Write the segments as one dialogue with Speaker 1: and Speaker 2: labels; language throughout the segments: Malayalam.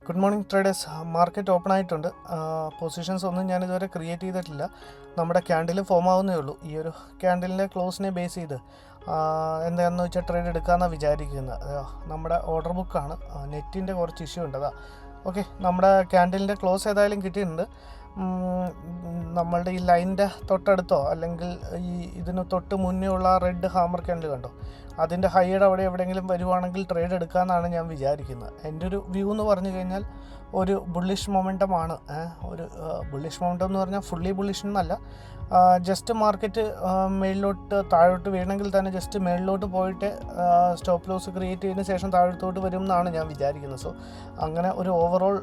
Speaker 1: Good morning traders. Market open ആയിട്ടുണ്ട്. പൊസിഷൻസ് ഒന്നും ഞാനിതുവരെ ക്രിയേറ്റ് ചെയ്തിട്ടില്ല. നമ്മുടെ ക്യാൻഡിൽ ഫോം ആവുന്നേ ഉള്ളൂ. ഈ ഒരു ക്യാൻഡിലിൻ്റെ ക്ലോസിനെ ബേസ് ചെയ്ത് എന്താണെന്ന് വെച്ചാൽ ട്രേഡ് എടുക്കാമെന്നാണ് വിചാരിക്കുന്നത്. നമ്മുടെ ഓർഡർ ബുക്കാണ്, നെറ്റിൻ്റെ കുറച്ച് ഇഷ്യൂ ഉണ്ട്. ഓക്കെ, നമ്മുടെ ക്യാൻഡിലിൻ്റെ ക്ലോസ് ഏതായാലും കിട്ടിയിട്ടുണ്ട്. നമ്മളുടെ ഈ ലൈനിൻ്റെ തൊട്ടടുത്തോ അല്ലെങ്കിൽ ഇതിന് തൊട്ട് മുന്നേ ഉള്ള റെഡ് ഹാമർ ക്യാൻഡിൽ കണ്ടോ, അതിൻ്റെ ഹൈയുടെ അവിടെ എവിടെയെങ്കിലും വരുവാണെങ്കിൽ ട്രേഡ് എടുക്കാമെന്നാണ് ഞാൻ വിചാരിക്കുന്നത്. എൻ്റെ ഒരു വ്യൂ എന്ന് പറഞ്ഞു കഴിഞ്ഞാൽ ഒരു ബുള്ളിഷ് മൊമെൻറ്റമാണ്. ഒരു ബുള്ളിഷ് മൊമെൻറ്റം എന്ന് പറഞ്ഞാൽ ഫുള്ളി ബുള്ളിഷ് എന്നല്ല, ജസ്റ്റ് മാർക്കറ്റ് മേളിലോട്ട് താഴോട്ട് വീണെങ്കിൽ തന്നെ ജസ്റ്റ് മേളിലോട്ട് പോയിട്ട് സ്റ്റോപ്പ് ലോസ് ക്രിയേറ്റ് ചെയ്തതിന് ശേഷം താഴത്തോട്ട് വരും എന്നാണ് ഞാൻ വിചാരിക്കുന്നത്. സോ അങ്ങനെ ഒരു ഓവറോൾ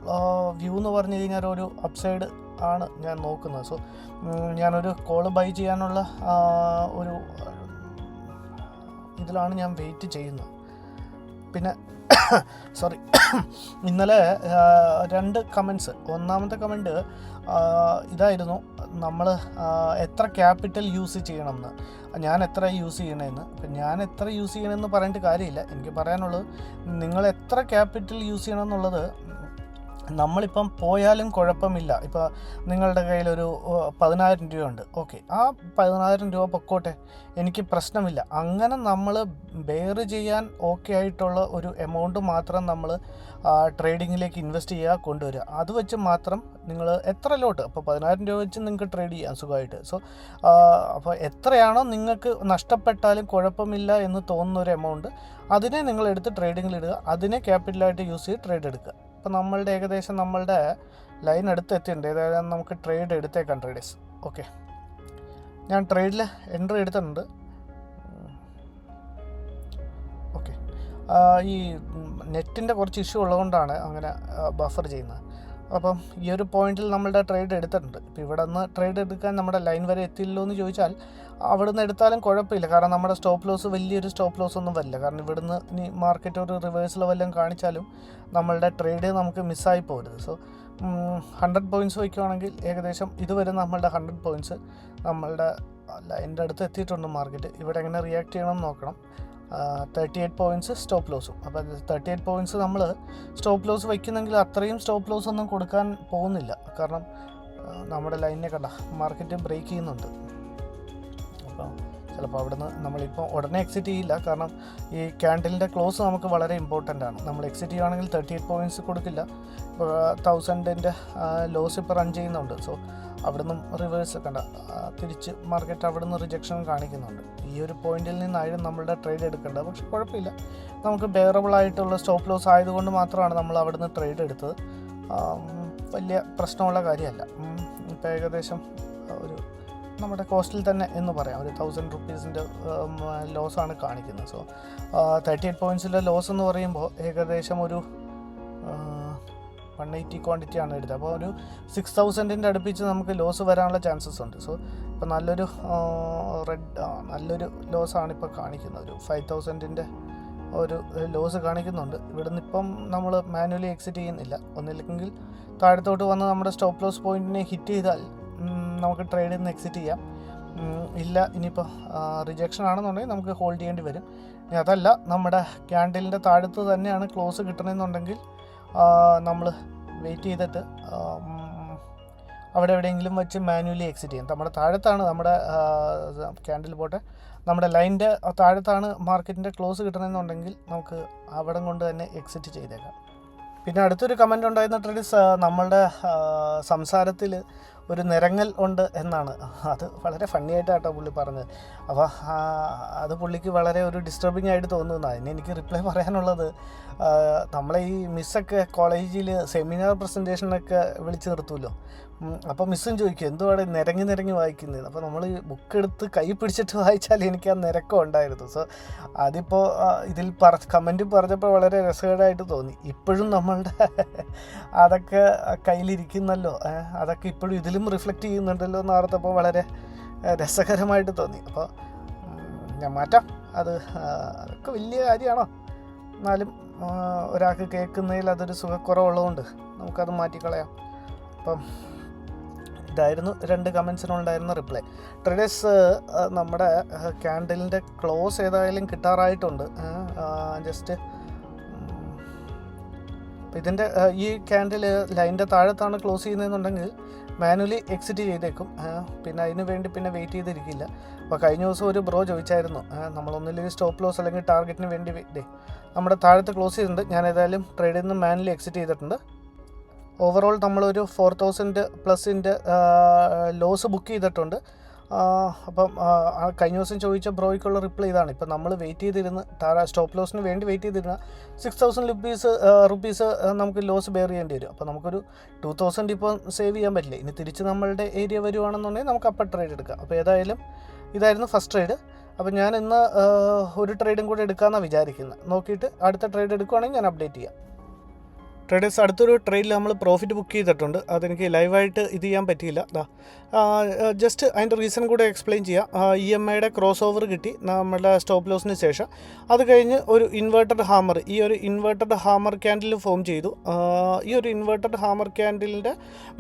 Speaker 1: വ്യൂ എന്ന് പറഞ്ഞു കഴിഞ്ഞാൽ ഒരു അപ്സൈഡ് ആണ് ഞാൻ നോക്കുന്നത്. സോ ഞാനൊരു കോള് ബൈ ചെയ്യാനുള്ള ഒരു ഇതിലാണ് ഞാൻ വെയിറ്റ് ചെയ്യുന്നത്. പിന്നെ ഇന്നലെ 2 കമൻറ്റ്സ്. ഒന്നാമത്തെ കമൻറ്റ് ഇതായിരുന്നു, നമ്മൾ എത്ര ക്യാപിറ്റൽ യൂസ് ചെയ്യണമെന്ന്, ഞാൻ എത്ര യൂസ് ചെയ്യണമെന്ന്. ഇപ്പം ഞാൻ എത്ര യൂസ് ചെയ്യണമെന്ന് പറഞ്ഞിട്ട് കാര്യമില്ല. എനിക്ക് പറയാനുള്ളത്, നിങ്ങൾ എത്ര ക്യാപിറ്റൽ യൂസ് ചെയ്യണം എന്നുള്ളത് നമ്മളിപ്പം പോയാലും കുഴപ്പമില്ല. ഇപ്പോൾ നിങ്ങളുടെ കയ്യിലൊരു 10,000 രൂപയുണ്ട്, ഓക്കെ, ആ 10,000 രൂപ പൊക്കോട്ടെ, എനിക്ക് പ്രശ്നമില്ല. അങ്ങനെ നമ്മൾ ബെയർ ചെയ്യാൻ ഓക്കെ ആയിട്ടുള്ള ഒരു എമൗണ്ട് മാത്രം നമ്മൾ ട്രേഡിങ്ങിലേക്ക് ഇൻവെസ്റ്റ് ചെയ്യുക, കൊണ്ടുവരിക. അത് വെച്ച് മാത്രം നിങ്ങൾ എത്ര ലോട്ട്, അപ്പോൾ 10,000 രൂപ വെച്ച് നിങ്ങൾക്ക് ട്രേഡ് ചെയ്യാം സുഖമായിട്ട്. സോ അപ്പോൾ എത്രയാണോ നിങ്ങൾക്ക് നഷ്ടപ്പെട്ടാലും കുഴപ്പമില്ല എന്ന് തോന്നുന്ന ഒരു എമൗണ്ട്, അതിനെ നിങ്ങൾ എടുത്ത് ട്രേഡിങ്ങിലിടുക, അതിനെ ക്യാപിറ്റലായിട്ട് യൂസ് ചെയ്ത് ട്രേഡ് എടുക്കുക. അപ്പോൾ നമ്മളുടെ ഏകദേശം നമ്മളുടെ ലൈൻ എത്തിയിട്ടുണ്ട്. ഏതായാലും നമുക്ക് ട്രേഡ് എടുത്തേക്കാം ട്രേഡേഴ്സ്. ഓക്കെ, ഞാൻ ട്രേഡിൽ എൻട്രി എടുത്തിട്ടുണ്ട്. ഓക്കെ, ഈ നെറ്റിൻ്റെ കുറച്ച് ഇഷ്യൂ ഉള്ളതുകൊണ്ടാണ് അങ്ങനെ ബഫർ ചെയ്യുന്നത്. അപ്പം ഈ ഒരു പോയിന്റിൽ നമ്മളുടെ ട്രേഡ് എടുത്തിട്ടുണ്ട്. ഇപ്പോൾ ഇവിടെ നിന്ന് ട്രേഡ് എടുക്കാൻ നമ്മുടെ ലൈൻ വരെ എത്തിയില്ലോ എന്ന് ചോദിച്ചാൽ അവിടെ നിന്ന് എടുത്താലും കുഴപ്പമില്ല. കാരണം നമ്മുടെ സ്റ്റോപ്പ് ലോസ് വലിയൊരു സ്റ്റോപ്പ് ലോസ് ഒന്നും വരില്ല. കാരണം ഇവിടുന്ന് ഇനി മാർക്കറ്റ് ഒരു റിവേഴ്സൽ വല്ലതും കാണിച്ചാലും നമ്മളുടെ ട്രേഡ് നമുക്ക് മിസ്സായി പോകരുത്. സോ 100 പോയിൻറ്റ്സ് വയ്ക്കുവാണെങ്കിൽ ഏകദേശം ഇതുവരെ നമ്മളുടെ 100 പോയിൻറ്റ്സ് നമ്മളുടെ ലൈനിൻ്റെ അടുത്ത് എത്തിയിട്ടുണ്ട്. മാർക്കറ്റ് ഇവിടെ എങ്ങനെ റിയാക്ട് ചെയ്യണമെന്ന് നോക്കണം. 38 പോയിൻറ്റ്സ് സ്റ്റോപ്പ് ലോസും. അപ്പോൾ 38 പോയിൻറ്റ്സ് നമ്മൾ സ്റ്റോപ്പ് ലോസ് വയ്ക്കുന്നെങ്കിൽ അത്രയും സ്റ്റോപ്പ് ലോസ് ഒന്നും കൊടുക്കാൻ പോകുന്നില്ല. കാരണം നമ്മുടെ ലൈനിനെ കണ്ട മാർക്കറ്റ് ബ്രേക്ക് ചെയ്യുന്നുണ്ട്. അപ്പോൾ ചിലപ്പോൾ അവിടുന്ന് നമ്മളിപ്പോൾ ഉടനെ എക്സിറ്റ് ചെയ്യില്ല. കാരണം ഈ ക്യാൻഡിലിൻ്റെ ക്ലോസ് നമുക്ക് വളരെ ഇമ്പോർട്ടൻ്റ് ആണ്. നമ്മൾ എക്സിറ്റ് ചെയ്യുകയാണെങ്കിൽ 38 പോയിൻറ്റ്സ് കൊടുക്കില്ല. ഇപ്പോൾ 1000ൻ്റെ ലോസ് ഇപ്പോൾ റൺ ചെയ്യുന്നുണ്ട്. സോ അവിടെ നിന്നും റിവേഴ്സ് കണ്ട തിരിച്ച് മാർക്കറ്റ് അവിടെ നിന്ന് റിജക്ഷൻ കാണിക്കുന്നുണ്ട്. ഈ ഒരു പോയിന്റിൽ നിന്നായിരുന്നു നമ്മളുടെ ട്രേഡ് എടുക്കേണ്ടത്. പക്ഷെ കുഴപ്പമില്ല, നമുക്ക് ബെയറബിൾ ആയിട്ടുള്ള സ്റ്റോപ്പ് ലോസ് ആയതുകൊണ്ട് മാത്രമാണ് നമ്മൾ അവിടെ നിന്ന് ട്രേഡ് എടുത്തത്. വലിയ പ്രശ്നമുള്ള കാര്യമല്ല. ഇപ്പോൾ ഏകദേശം ഒരു നമ്മുടെ കോസ്റ്റിൽ തന്നെ എന്ന് പറയാം, ഒരു 1000 റുപ്പീസിൻ്റെ ലോസാണ് കാണിക്കുന്നത്. സോ 38 പോയിൻറ്റ്സിൻ്റെ ലോസ് എന്ന് പറയുമ്പോൾ ഏകദേശം ഒരു 180 ക്വാണ്ടിറ്റിയാണ് എടുത്തത്. അപ്പോൾ ഒരു 6000ൻ്റെ അടുപ്പിച്ച് നമുക്ക് ലോസ് വരാനുള്ള ചാൻസസ് ഉണ്ട്. സോ ഇപ്പോൾ നല്ലൊരു ലോസാണ് ഇപ്പോൾ കാണിക്കുന്നത്. ഒരു 5000ൻ്റെ ഒരു ലോസ് കാണിക്കുന്നുണ്ട്. ഇവിടുന്ന് ഇപ്പം നമ്മൾ മാനുവലി എക്സിറ്റ് ചെയ്യുന്നില്ല. ഒന്നില്ലെങ്കിൽ താഴത്തോട്ട് വന്ന് നമ്മുടെ സ്റ്റോപ്പ് ലോസ് പോയിൻറ്റിനെ ഹിറ്റ് ചെയ്താൽ നമുക്ക് ട്രേഡിൽ നിന്ന് എക്സിറ്റ് ചെയ്യാം. ഇല്ല, ഇനിയിപ്പോൾ റിജക്ഷൻ ആണെന്നുണ്ടെങ്കിൽ നമുക്ക് ഹോൾഡ് ചെയ്യേണ്ടി വരും. ഇനി അതല്ല, നമ്മുടെ ക്യാൻഡിലിൻ്റെ താഴത്ത് തന്നെയാണ് ക്ലോസ് കിട്ടണമെന്നുണ്ടെങ്കിൽ നമ്മൾ വെയിറ്റ് ചെയ്തിട്ട് അവിടെ എവിടെയെങ്കിലും വെച്ച് മാനുവലി എക്സിറ്റ് ചെയ്യും. നമ്മുടെ താഴത്താണ് നമ്മുടെ ക്യാൻഡിൽ പോട്ടെ, നമ്മുടെ ലൈനിൻ്റെ താഴത്താണ് മാർക്കറ്റിൻ്റെ ക്ലോസ് കിട്ടണമെന്നുണ്ടെങ്കിൽ നമുക്ക് അവിടം കൊണ്ട് തന്നെ എക്സിറ്റ് ചെയ്തേക്കാം. പിന്നെ അടുത്തൊരു കമൻ്റ് ഉണ്ടായിരുന്ന ട്രേഡേഴ്സ്, നമ്മളുടെ സംസാരത്തിൽ ഒരു നിരങ്ങൽ ഉണ്ട് എന്നാണ്. അത് വളരെ ഫണ്ണി ആയിട്ടാട്ടോ പുള്ളി പറഞ്ഞത്. അപ്പോൾ അത് പുള്ളിക്ക് വളരെ ഒരു ഡിസ്റ്റർബിംഗ് ആയിട്ട് തോന്നുന്നതാണ്. അതിന് എനിക്ക് റിപ്ലൈ പറയാനുള്ളത്, നമ്മളെ ഈ മിസ്സൊക്കെ കോളേജിൽ സെമിനാർ പ്രസൻറ്റേഷനൊക്കെ വിളിച്ച് നിർത്തുമല്ലോ. അപ്പോൾ മിസ്സും ചോദിക്കും എന്തുവാണ് നിരങ്ങി വായിക്കുന്നത്. അപ്പോൾ നമ്മൾ ബുക്ക് എടുത്ത് കൈ പിടിച്ചിട്ട് വായിച്ചാൽ എനിക്ക് ആ നിരക്കം ഉണ്ടായിരുന്നു. സോ അതിപ്പോൾ ഇതിൽ കമൻറ്റ് പറഞ്ഞപ്പോൾ വളരെ രസകരമായിട്ട് തോന്നി. ഇപ്പോഴും നമ്മളുടെ അതൊക്കെ കയ്യിലിരിക്കുന്നല്ലോ, അതൊക്കെ ഇപ്പോഴും ഇതിലും റിഫ്ലക്റ്റ് ചെയ്യുന്നുണ്ടല്ലോ എന്ന് ഓർത്തപ്പോൾ വളരെ രസകരമായിട്ട് തോന്നി. അപ്പോൾ ഞാൻ മാറ്റാം. അതൊക്കെ വലിയ കാര്യമാണോ? എന്നാലും ഒരാൾക്ക് കേൾക്കുന്നതിൽ അതൊരു സുഖക്കുറവുള്ളതുകൊണ്ട് നമുക്കത് മാറ്റിക്കളയാം. അപ്പം ഇതായിരുന്നു 2 കമൻസിനുണ്ടായിരുന്ന റിപ്ലൈ. ട്രേഡേഴ്സ്, നമ്മുടെ ക്യാൻഡിലിൻ്റെ ക്ലോസ് ഏതായാലും കിട്ടാറായിട്ടുണ്ട്. ജസ്റ്റ് അപ്പോൾ ഇതിൻ്റെ ഈ ക്യാൻഡിൽ ലൈനിൻ്റെ താഴത്താണ് ക്ലോസ് ചെയ്യുന്നതെന്നുണ്ടെങ്കിൽ മാനുവലി എക്സിറ്റ് ചെയ്തേക്കും. പിന്നെ അതിന് വേണ്ടി പിന്നെ വെയിറ്റ് ചെയ്തിരിക്കില്ല. അപ്പോൾ കഴിഞ്ഞ ദിവസം ഒരു ബ്രോ ചോദിച്ചായിരുന്നു, നമ്മളൊന്നില്ലെങ്കിൽ സ്റ്റോപ്പ് ലോസ് അല്ലെങ്കിൽ ടാർഗറ്റിന് വേണ്ടി നമ്മുടെ താഴത്ത് ക്ലോസ് ചെയ്തിട്ടുണ്ട്. ഞാൻ ഏതായാലും ട്രേഡിൽ നിന്ന് മാനുവലി എക്സിറ്റ് ചെയ്തിട്ടുണ്ട്. ഓവറോൾ നമ്മളൊരു 4000 പ്ലസിൻ്റെ ലോസ് ബുക്ക് ചെയ്തിട്ടുണ്ട്. അപ്പം കഴിഞ്ഞ ദിവസം ചോദിച്ച ബ്രോയ്ക്കുള്ള റിപ്ലൈ ഇതാണ്. ഇപ്പം നമ്മൾ വെയിറ്റ് ചെയ്തിരുന്ന് സ്റ്റോപ്പ് ലോസിന് വേണ്ടി വെയിറ്റ് ചെയ്തിരുന്ന 6000 റുപ്പീസ് നമുക്ക് ലോസ് ബെയർ ചെയ്യേണ്ടി വരും. അപ്പോൾ നമുക്കൊരു 2000 ഇപ്പോൾ സേവ് ചെയ്യാൻ പറ്റില്ല. ഇനി തിരിച്ച് നമ്മളുടെ ഏരിയ വരുവാണെന്നുണ്ടെങ്കിൽ നമുക്ക് അപ്പം ട്രേഡ് എടുക്കാം. അപ്പോൾ ഏതായാലും ഇതായിരുന്നു ഫസ്റ്റ് ട്രേഡ്. അപ്പോൾ ഞാൻ ഇന്ന് ഒരു ട്രേഡും കൂടെ എടുക്കാമെന്നാണ് വിചാരിക്കുന്നത്. നോക്കിയിട്ട് അടുത്ത ട്രേഡ് എടുക്കുവാണെങ്കിൽ ഞാൻ അപ്ഡേറ്റ് ചെയ്യാം. ട്രേഡേഴ്സ്, അടുത്തൊരു ട്രേഡിൽ നമ്മൾ പ്രോഫിറ്റ് ബുക്ക് ചെയ്തിട്ടുണ്ട്. അതെനിക്ക് ലൈവായിട്ട് ഇത് ചെയ്യാൻ പറ്റിയില്ല. ജസ്റ്റ് അതിൻ്റെ റീസൺ കൂടെ എക്സ്പ്ലെയിൻ ചെയ്യാം. EMIയുടെ ക്രോസ് ഓവർ കിട്ടി നമ്മുടെ സ്റ്റോപ്പ് ലോസിന് ശേഷം. അത് കഴിഞ്ഞ് ഒരു ഇൻവേർട്ടഡ് ഹാമർ, ഈ ഒരു ഇൻവേർട്ടഡ് ഹാമർ ക്യാൻഡിൽ ഫോം ചെയ്തു. ഈ ഒരു ഇൻവേർട്ടഡ് ഹാമർ ക്യാൻഡിലിൻ്റെ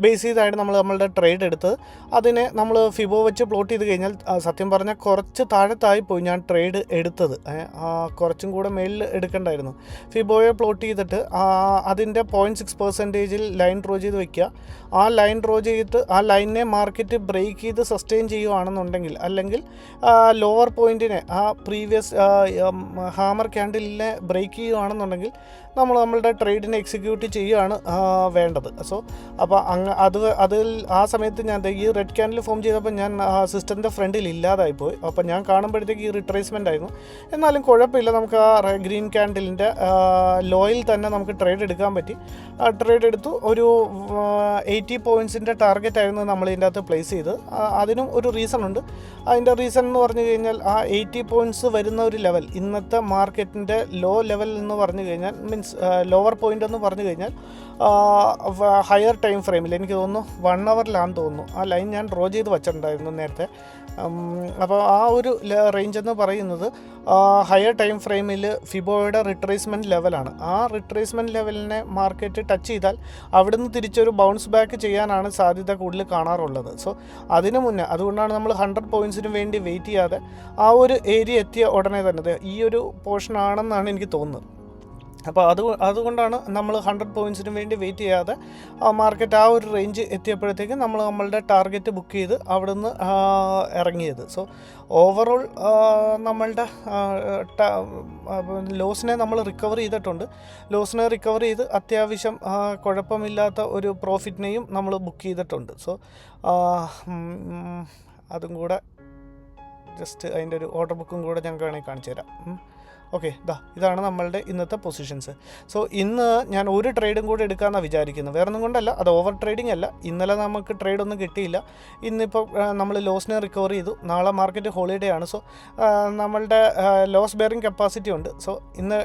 Speaker 1: ബേസ് ചെയ്താണ് നമ്മളുടെ ട്രേഡ് എടുത്തത്. അതിനെ നമ്മൾ ഫിബോ വെച്ച് പ്ലോട്ട് ചെയ്ത് കഴിഞ്ഞാൽ സത്യം പറഞ്ഞാൽ കുറച്ച് താഴത്തായി പോയി ഞാൻ ട്രേഡ് എടുത്തത്. കുറച്ചും കൂടെ മേലിൽ എടുക്കേണ്ടായിരുന്നു. ഫിബോയെ പ്ലോട്ട് ചെയ്തിട്ട് അതിൻ്റെ 0.6% ലൈൻ ഡ്രോ ചെയ്ത് വയ്ക്കുക. ആ ലൈൻ ഡ്രോ ചെയ്തിട്ട് ആ ലൈനിനെ മാർക്കറ്റ് ബ്രേക്ക് ചെയ്ത് സസ്റ്റെയിൻ ചെയ്യുകയാണെന്നുണ്ടെങ്കിൽ, അല്ലെങ്കിൽ ലോവർ പോയിൻറ്റിനെ ആ പ്രീവിയസ് ഹാമർ ക്യാൻഡിലിനെ ബ്രേക്ക് ചെയ്യുകയാണെന്നുണ്ടെങ്കിൽ നമ്മളുടെ ട്രേഡിനെ എക്സിക്യൂട്ട് ചെയ്യുകയാണ് വേണ്ടത്. സോ അപ്പോൾ അതിൽ ആ സമയത്ത് ഞാൻ ഈ റെഡ് ക്യാൻഡിൽ ഫോം ചെയ്തപ്പോൾ ഞാൻ സിസ്റ്റത്തിൻ്റെ ഫ്രണ്ടിൽ ഇല്ലാതായിപ്പോയി. അപ്പോൾ ഞാൻ കാണുമ്പോഴത്തേക്ക് ഈ റിട്രേസ്മെൻ്റ് ആയിരുന്നു. എന്നാലും കുഴപ്പമില്ല, നമുക്ക് ആ ഗ്രീൻ ക്യാൻഡിലിൻ്റെ ലോയിൽ തന്നെ നമുക്ക് ട്രേഡ് എടുക്കാൻ പറ്റി. ട്രേഡ് എടുത്തു. ഒരു 80 പോയിൻറ്റ്സിൻ്റെ ടാർഗറ്റ് ആയിരുന്നു നമ്മൾ ഇതിൻ്റെ അകത്ത് പ്ലേസ് ചെയ്ത്. അതിനും ഒരു റീസൺ ഉണ്ട്. അതിൻ്റെ റീസൺ എന്ന് പറഞ്ഞു കഴിഞ്ഞാൽ ആ 80 പോയിൻറ്റ്സ് വരുന്ന ഒരു ലെവൽ ഇന്നത്തെ മാർക്കറ്റിൻ്റെ ലോ ലെവൽ എന്ന് പറഞ്ഞു കഴിഞ്ഞാൽ, മീൻസ് ലോവർ പോയിൻ്റ് എന്ന് പറഞ്ഞു കഴിഞ്ഞാൽ ഹയർ ടൈം ഫ്രെയിമിൽ എനിക്ക് തോന്നുന്നു 1 അവറിലാണെന്ന് തോന്നുന്നു ആ ലൈൻ ഞാൻ ഡ്രോ ചെയ്ത് വച്ചിട്ടുണ്ടായിരുന്നു നേരത്തെ. അപ്പോൾ ആ ഒരു റേഞ്ച് എന്ന് പറയുന്നത് ഹയർ ടൈം ഫ്രെയിമിൽ ഫിബോയുടെ റിട്രേസ്മെൻറ്റ് ലെവലാണ്. ആ റിട്രേസ്മെൻറ്റ് ലെവലിനെ മാർക്കറ്റ് ടച്ച് ചെയ്താൽ അവിടുന്ന് തിരിച്ചൊരു ബൗൺസ് ബാക്ക് ചെയ്യാനാണ് സാധ്യത കൂടുതൽ കാണാറുള്ളത്. സോ അതിന് മുന്നേ, അതുകൊണ്ടാണ് നമ്മൾ 100 പോയിൻറ്റ്സിന് വേണ്ടി വെയിറ്റ് ചെയ്യാതെ ആ ഒരു ഏരിയ എത്തിയ ഉടനെ തന്നെ ഈ ഒരു പോർഷൻ ആണെന്നാണ് എനിക്ക് തോന്നുന്നത്. അപ്പോൾ അതുകൊണ്ടാണ് നമ്മൾ 100 പോയിൻറ്റ്സിന് വേണ്ടി വെയിറ്റ് ചെയ്യാതെ മാർക്കറ്റ് ആ ഒരു റേഞ്ച് എത്തിയപ്പോഴത്തേക്കും നമ്മളുടെ ടാർഗറ്റ് ബുക്ക് ചെയ്ത് അവിടെ നിന്ന് ഇറങ്ങിയത്. സോ ഓവറോൾ നമ്മളുടെ ലോസിനെ നമ്മൾ റിക്കവർ ചെയ്തിട്ടുണ്ട്. ലോസിനെ റിക്കവർ ചെയ്ത് അത്യാവശ്യം കുഴപ്പമില്ലാത്ത ഒരു പ്രോഫിറ്റിനെയും നമ്മൾ ബുക്ക് ചെയ്തിട്ടുണ്ട്. സോ അതും കൂടെ ജസ്റ്റ് അതിൻ്റെ ഒരു ഓർഡർ ബുക്കും കൂടെ ഞങ്ങൾക്ക് വേണമെങ്കിൽ കാണിച്ചു തരാം. ഓക്കെ, ഇതാണ് നമ്മളുടെ ഇന്നത്തെ പൊസിഷൻസ്. സോ ഇന്ന് ഞാൻ ഒരു ട്രേഡും കൂടെ എടുക്കാമെന്നാണ് വിചാരിക്കുന്നത്. വേറെ ഒന്നും കൊണ്ടല്ല, അത് ഓവർ ട്രേഡിംഗ് അല്ല. ഇന്നലെ നമുക്ക് ട്രേഡൊന്നും കിട്ടിയില്ല. ഇന്നിപ്പോൾ നമ്മൾ ലോസിനെ റിക്കവർ ചെയ്തു. നാളെ മാർക്കറ്റ് ഹോളിഡേ ആണ്. സോ നമ്മളുടെ ലോസ് ബെയറിംഗ് കപ്പാസിറ്റി ഉണ്ട്. സോ ഇന്ന്